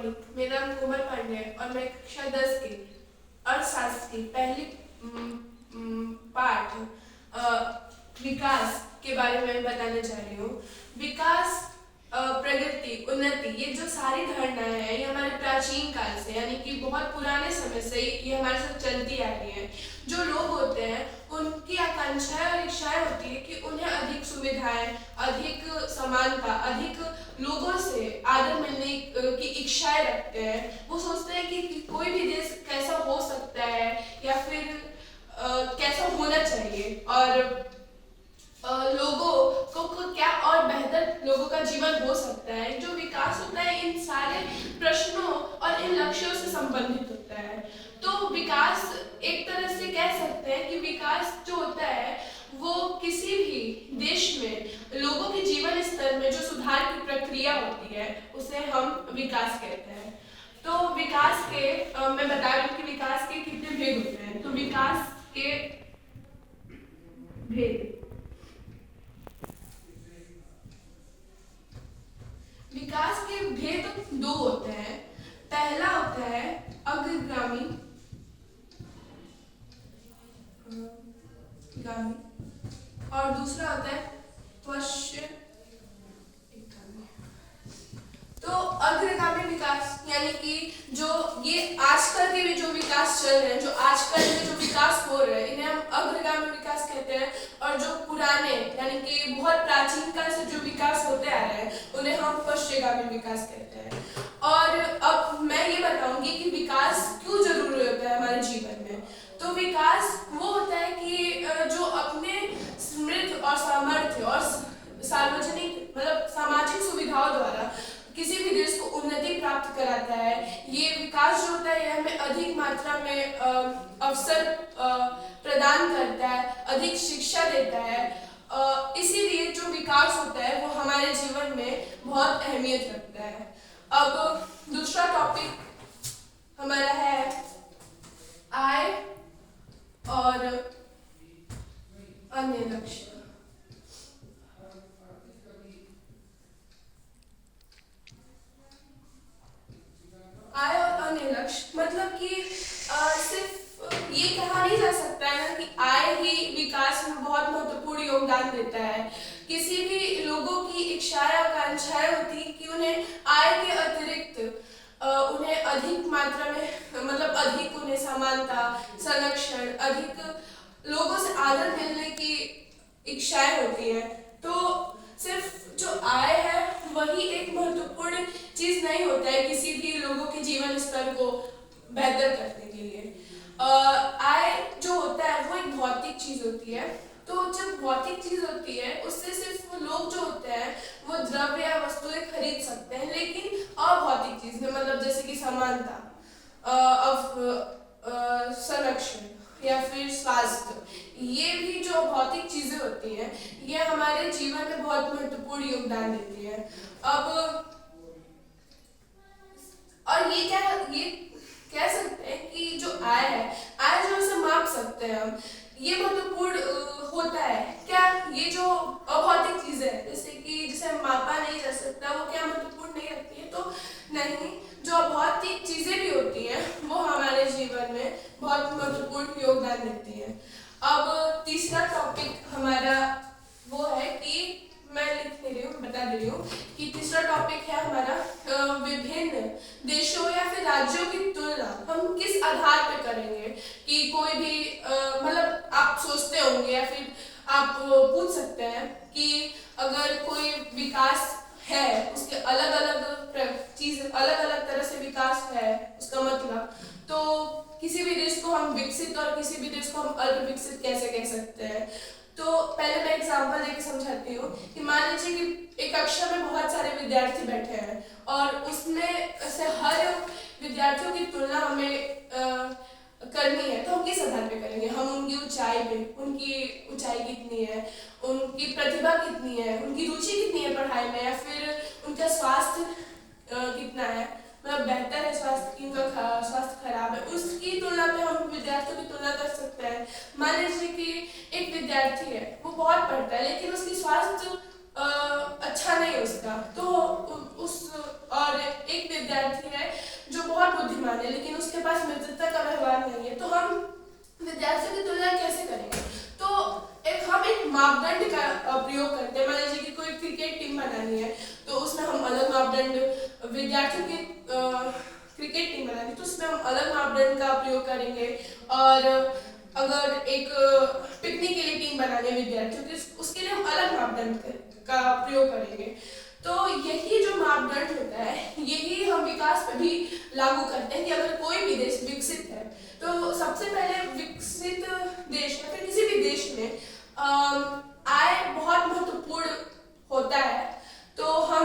Morning. मेरा नाम कोमल पांडे है और मैं कक्षा 10 की अर्थशास्त्र की पहली पाठ विकास के बारे में बताने जा रही हूँ। विकास, प्रगति, उन्नति, ये जो सारी धारणाएं हैं ये हमारे प्राचीन काल से यानी कि बहुत पुराने समय से ये हमारे साथ चलती आ रही है। जो लोग होते हैं उनकी आकांक्षाएं और इच्छाएं होती है कि उन्हें अधिक सुविधाएं, अधिक समानता, अधिक लोगों से आदर मिलने की इच्छाएं रखते हैं। वो सोचते हैं कि कोई भी देश कैसा हो सकता है या फिर कैसा होना चाहिए और लोगों को क्या और बेहतर लोगों का जीवन हो सकता है। जो विकास होता है इन सारे प्रश्नों और इन लक्ष्यों से संबंधित होता है। तो विकास एक तरह से कह सकते हैं कि विकास जो होता है वो किसी भी देश में लोगों के जीवन स्तर में जो सुधार की प्रक्रिया होती है उसे हम विकास कहते हैं। तो विकास के मैं बता रही हूँ कि विकास के कितने भेद होते हैं। तो विकास के भेद, विकास के भेद दो होते हैं। पहला होता है अग्रगामी और दूसरा होता है पश्चिम। तो अग्रगामी विकास यानी कि जो ये आजकल के भी जो विकास चल रहे हैं, जो आजकल के जो विकास हो रहे हैं, इन्हें हम अग्रगामी विकास कहते हैं। और जो पुराने यानी कि बहुत प्राचीन काल से जो विकास होते आ रहे हैं उन्हें हम पश्चिमगामी विकास कहते हैं। और अब मैं ये बताऊंगी कि विकास क्यों जरूरी होता है हमारे जीवन में। तो विकास वो होता है कि जो अपने समृद्ध और सामर्थ्य और सार्वजनिक मतलब सामाजिक सुविधाओं द्वारा किसी भी देश को उन्नति प्राप्त कराता है। ये विकास जो होता है हमें अधिक मात्रा में अवसर प्रदान करता है, अधिक शिक्षा देता है। इसीलिए जो विकास होता है वो हमारे जीवन में बहुत अहमियत रखता है। अब दूसरा टॉपिक हमारा है आय और अन्य लक्ष्य। आय और अन्य लक्ष्य मतलब कि सिर्फ ये कहा नहीं जा सकता है ना कि आय ही विकास में बहुत महत्वपूर्ण योगदान देता है। किसी भी लोगों की इच्छाएं आकांक्षाएं होती कि उन्हें आय के अतिरिक्त उन्हें अधिक मात्रा में मतलब अधिक उन्हें समानता, संरक्षण, अधिक लोगों से आदर मिलने की इच्छाएं होती है। तो सिर्फ जो आय है वही एक महत्वपूर्ण चीज नहीं होता है किसी भी लोगों के जीवन स्तर को बेहतर करने के लिए। आय जो होता है वो एक भौतिक चीज होती है। तो जब भौतिक चीज होती है उससे सिर्फ वो लोग जो होते हैं वो द्रव्य या वस्तुएं खरीद सकते हैं, लेकिन अभौतिक चीज में मतलब जैसे कि समानता, संरक्षण या फिर स्वास्थ्य, ये भी जो भौतिक चीजें होती हैं ये हमारे जीवन में बहुत महत्वपूर्ण योगदान देती है। अब और ये कह सकते हैं कि जो आय है, आय जो इसे माप सकते हैं हम, ये महत्वपूर्ण होता है। क्या ये जो अभौतिक चीज है जैसे कि जिसे मापा नहीं जा सकता वो क्या महत्वपूर्ण नहीं रखती है? तो नहीं, जो अभौतिक चीजें भी होती हैं वो हमारे जीवन में बहुत महत्वपूर्ण योगदान देती है। अब तीसरा टॉपिक हमारा वो है कि मैं लिख दे रही हूँ, बता दे रही हूँ कि तीसरा टॉपिक है हमारा विभिन्न देशों या फिर राज्यों की तुलना हम किस आधार पे करेंगे। कि कोई भी मतलब आप सोचते होंगे या फिर आप पूछ सकते हैं कि अगर कोई विकास है उसके अलग अलग चीज अलग अलग तरह से विकास है उसका मतलब, तो किसी भी देश को हम विकसित और किसी भी देश को हम अल्प विकसित कैसे कह सकते हैं। तो पहले मैं एग्जांपल देके समझाती हूँ कि मान लीजिए कि एक कक्षा में बहुत सारे विद्यार्थी बैठे हैं और उसमें से हर विद्यार्थियों की तुलना हमें करनी है। तो हम किस आधार पे करेंगे? हम उनकी ऊंचाई पे, उनकी ऊंचाई कितनी है, उनकी प्रतिभा कितनी है, उनकी रुचि कितनी है पढ़ाई में, या फिर उनका स्वास्थ्य कितना है, मतलब बेहतर है स्वास्थ्य की, उनका स्वास्थ्य खराब है, उसकी तुलना पे हम विद्यार्थियों की तुलना कर सकते हैं। मान लीजिए कि एक विद्यार्थी है वो बहुत पढ़ता है लेकिन उसकी स्वास्थ्य अच्छा नहीं है उसका, तो उस और एक विद्यार्थी है जो बहुत बुद्धिमान है लेकिन उसके पास मित्रता का व्यवहार नहीं है, तो हम विद्यार्थियों की तुलना कैसे करेंगे? तो हम एक मापदंड का प्रयोग करते हैं। मान लीजिए कि कोई क्रिकेट टीम बनानी है, तो उसमें हम अलग मापदंड, विद्यार्थियों की क्रिकेट टीम बनानी है तो उसमें हम अलग मापदंड का प्रयोग करेंगे। और अगर एक पिकनिक के लिए टीम बनानी है विद्यार्थियों की, उसके लिए हम अलग मापदंड का प्रयोग करेंगे। तो यही जो मापदंड होता है, यही हम विकास पर भी लागू करते हैं कि अगर कोई भी देश विकसित है तो सबसे पहले विकसित देश या फिर किसी भी देश में आय बहुत महत्वपूर्ण होता है। तो हम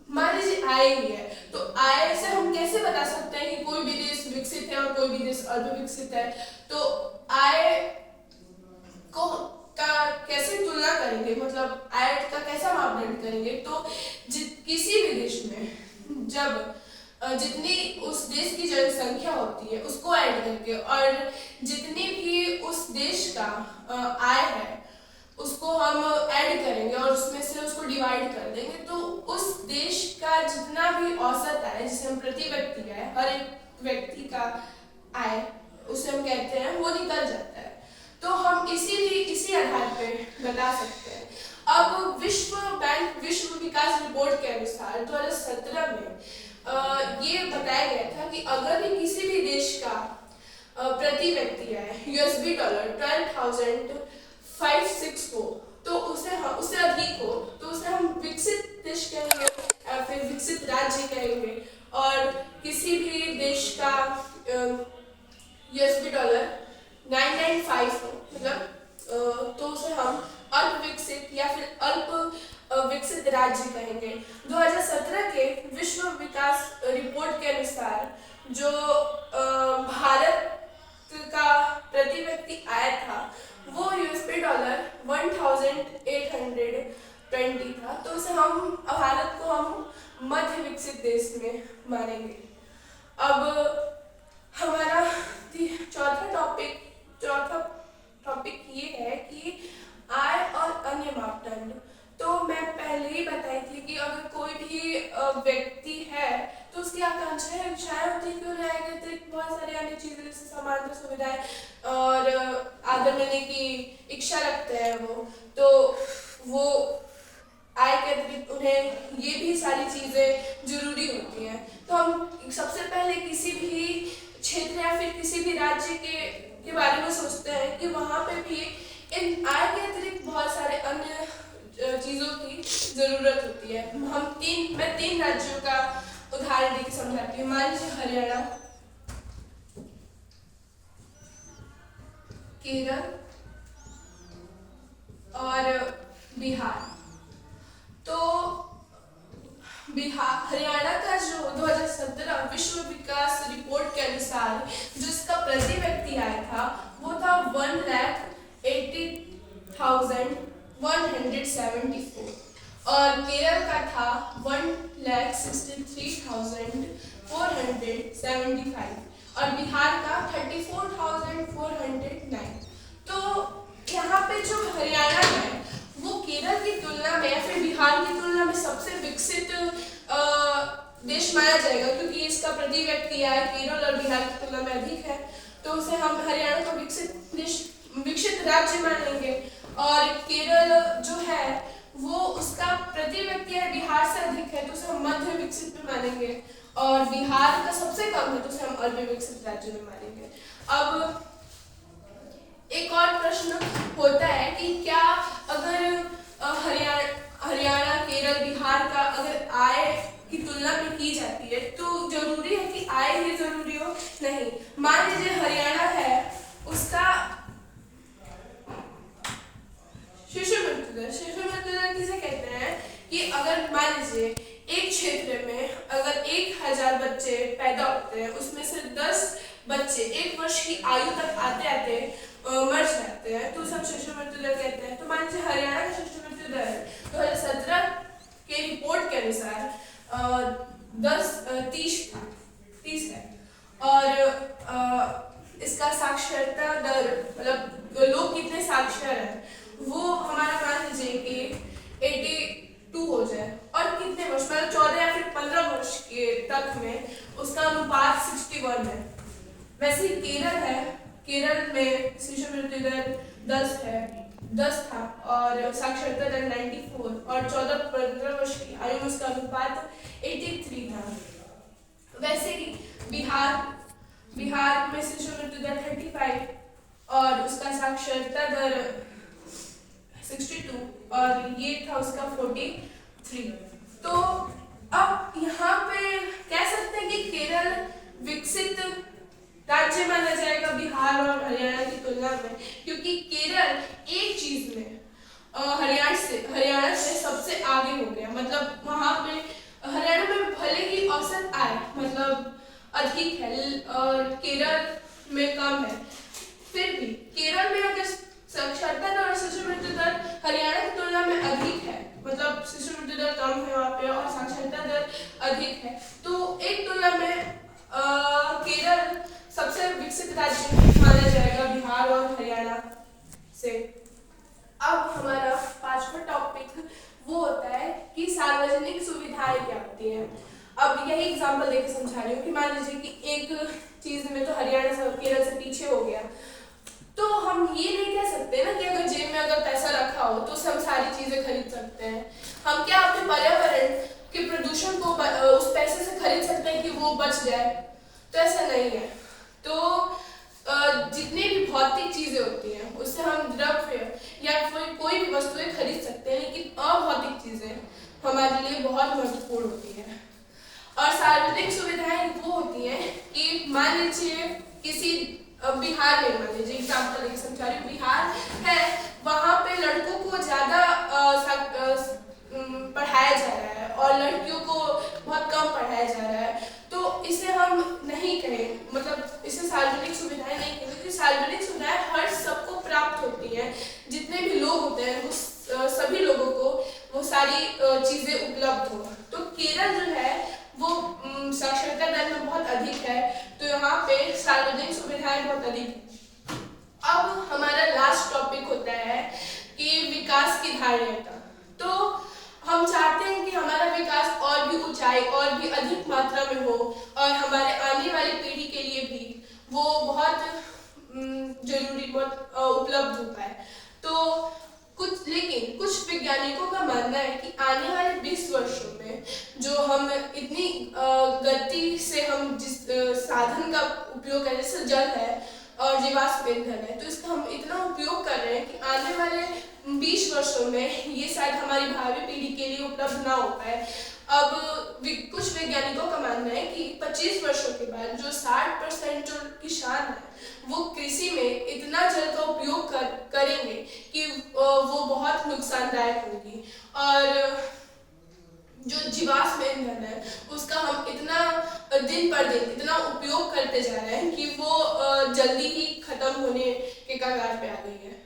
मान लीजिए आय ही है, तो आय से हम कैसे बता सकते हैं कि कोई भी देश विकसित है और कोई भी देश अल्प विकसित है? तो आय को का कैसे तुलना करेंगे, मतलब आय का कैसा मापदंड करेंगे? तो किसी भी देश में जब जितनी उस देश की जनसंख्या होती है उसको ऐड करके और जितनी भी उस देश का आय है उसको हम ऐड करेंगे और उसमें से उसको डिवाइड कर देंगे, तो उस देश का जितना भी औसत आय, जिसे हम प्रति व्यक्ति आय, हर एक व्यक्ति का आय उसे हम कहते हैं, वो निकल जाता है। तो हम इसी आधार पे बता सकते हैं। अब विश्व बैंक विश्व विकास रिपोर्ट के अनुसार 2017 में ये बताया गया था कि अगर भी किसी भी देश का प्रति व्यक्ति आय यूएसडी डॉलर 12,506 हो, तो उससे अधिक हो तो उसे हम विकसित देश कहेंगे या फिर विकसित राज्य कहेंगे। और किसी भी देश का यूएसडी डॉलर 995 हो, मतलब तो उसे हम अल्प विकसित या फिर अल्प विकसित राज्य कहेंगे। 2017 के विश्व विकास रिपोर्ट के अनुसार जो भारत का प्रति व्यक्ति आय था वो यूएसडी डॉलर 1820 था, तो उसे हम भारत को हम मध्य विकसित देश में मानेंगे। अब हमारा चौथा टॉपिक ये है कि आय और अन्य मापदंड। तो मैं पहले ही बताई थी कि अगर कोई भी व्यक्ति है तो उसकी आकांक्षाएं इच्छाएं होती है कि उन्हें आय के अतिरिक्त बहुत सारी अन्य चीजें जैसे सामान्य सुविधाएं और आदर मिलने की इच्छा रखते हैं वो आय के अतिरिक्त उन्हें ये भी सारी चीजें जरूरी होती हैं। तो हम सबसे पहले किसी भी क्षेत्र या फिर किसी भी राज्य के बारे में सोचते हैं कि वहाँ पे भी इन आय के अतिरिक्त बहुत सारे अन्य चीजों की जरूरत होती है। मैं तीन राज्यों का उदाहरण देकर समझाती हूँ। मान लीजिए हरियाणा, केरल और बिहार। तो हरियाणा का जो 2017 विश्व विकास रिपोर्ट के अनुसार जो इसका प्रति व्यक्ति आय था वो था 1,80,174 और केरल का था 1,63,475 और बिहार का 34,409। तो यहाँ पे जो हरियाणा है वो केरल की तुलना में या फिर बिहार की तुलना में सबसे विकसित देश माना जाएगा, क्योंकि इसका प्रति व्यक्ति आय केरल और बिहार की तुलना में अधिक है, तो उसे हम हरियाणा को विकसित राज्य मानेंगे। और केरल जो है वो उसका प्रति व्यक्ति आय बिहार से अधिक है तो उसे हम मध्य विकसित में मानेंगे, और बिहार का सबसे कम है तो उसे हम अल्प विकसित राज्य में मानेंगे। अब एक और प्रश्न होता है कि क्या अगर हरियाणा, केरल, बिहार का अगर आय की तुलना भी की जाती है तो जरूरी है कि आय ही जरूरी हो? नहीं। मान लीजिए हरियाणा है, उसका शिशु मृत्यु दर किसे कहते हैं कि अगर मान लीजिए एक क्षेत्र में अगर 1000 बच्चे पैदा होते हैं उसमें से 10 बच्चे 1 वर्ष की आयु तक आते आते मर जाते हैं तो सब शिशु मृत्यु दर कहते हैं। तो मान लीजिए हरियाणा का शिशु मृत्यु दर 2017 के रिपोर्ट के अनुसार 30 है। और इसका साक्षरता दर, मतलब लोग कितने साक्षर हैं, वो हमारा मान लीजिए कि 82 हो जाए और कितने वर्ष, मतलब 14 या फिर 15 वर्ष के तक में उसका अनुपात 61 है। वैसे केरल है, केरल में शिशु मृत्यु दर 10 था और साक्षरता दर 94 और 14-15 वर्ष की आयु में उसका अनुपात 83 था। वैसे ही बिहार में शिशु मृत्यु दर 35 और उसका साक्षरता दर 62 और ये था उसका 43। तो अब यहाँ पे कह सकते हैं कि केरल विकसित राज्य माना जाएगा बिहार और हरियाणा की तुलना में, क्योंकि केरल एक चीज में हरियाणा से सबसे आगे हो गया। मतलब वहाँ पे हरियाणा में भले ही औसत आय मतलब अधिक है और केरल में कम है, फिर भी केरल में अगर साक्षरता दर और शिशु मृत्यु दर हरियाणा की तुलना में अधिक है, मतलब शिशु मृत्यु दर कम है वहाँ पे और साक्षरता दर अधिक है, तो एक तुलना में केरल सबसे विकसित राज्य माना जाएगा बिहार और हरियाणा से। अब हमारा 5वां टॉपिक वो होता है कि सार्वजनिक सुविधाएं क्या होती हैं। अब यही एग्जांपल देके समझा रही हूँ कि मान लीजिए कि एक चीज में तो हरियाणा से केरल से पीछे हो गया, तो हम ये नहीं कह सकते ना कि अगर जेब में अगर पैसा रखा हो तो हम सारी चीजें खरीद सकते हैं। हम क्या अपने पर्यावरण के प्रदूषण को उस पैसे से खरीद सकते हैं कि वो बच जाए? तो ऐसा नहीं है। तो जितनी भी भौतिक चीजें होती हैं उससे हम द्रव्य या कोई भी वस्तुएं खरीद सकते हैं, लेकिन अभौतिक चीजें हमारे लिए बहुत महत्वपूर्ण होती है। और सार्वजनिक सुविधाएं वो होती हैं कि मान लीजिए किसी बिहार में, मान लीजिए एग्जाम्पल लेके समझा रही हूँ, बिहार है, वहाँ पे लड़कों को ज्यादा पढ़ाया जा रहा है और लड़कियों को बहुत कम पढ़ाया जा रहा है, तो इसे हम नहीं कहें, मतलब इसे सार्वजनिक सुविधाएं नहीं कहें, क्योंकि सार्वजनिक सुविधाएं हर सबको प्राप्त होती हैं। जितने भी लोग होते हैं वो सभी लोगों को वो सारी चीजें उपलब्ध हो। तो केरल जो है वो साक्षरता दर में बहुत अधिक है, तो यहाँ पे सार्वजनिक सुविधाएं बहुत अधिक है। अब हमारा लास्ट टॉपिक होता है कि विकास की धारणीयता। तो हम चाहते हैं कि हमारा विकास और भी ऊंचाई और भी अधिक मात्रा में हो और हमारे आने वाली पीढ़ी के लिए भी वो बहुत जरूरी, बहुत उपलब्ध हो पाए। तो लेकिन कुछ वैज्ञानिकों का मानना है कि आने वाले 20 वर्षों में जो हम इतनी गति से हम जिस साधन का उपयोग कर, जैसे जल है और जीवाश्म ईंधन है, तो इसका हम इतना उपयोग कर रहे हैं कि आने वाले 20 वर्षों में ये शायद हमारी भावी पीढ़ी के लिए उपलब्ध ना हो पाए। अब कुछ वैज्ञानिकों का मानना है कि 25 वर्षों के बाद जो 60% जो किसान है वो कृषि में इतना जल का उपयोग करेंगे कि वो बहुत नुकसानदायक होगी, और जो जीवाश्म ईंधन है उसका हम इतना दिन पर दिन इतना उपयोग करते जा रहे हैं कि वो जल्दी ही खत्म होने के कगार पे आ गई है।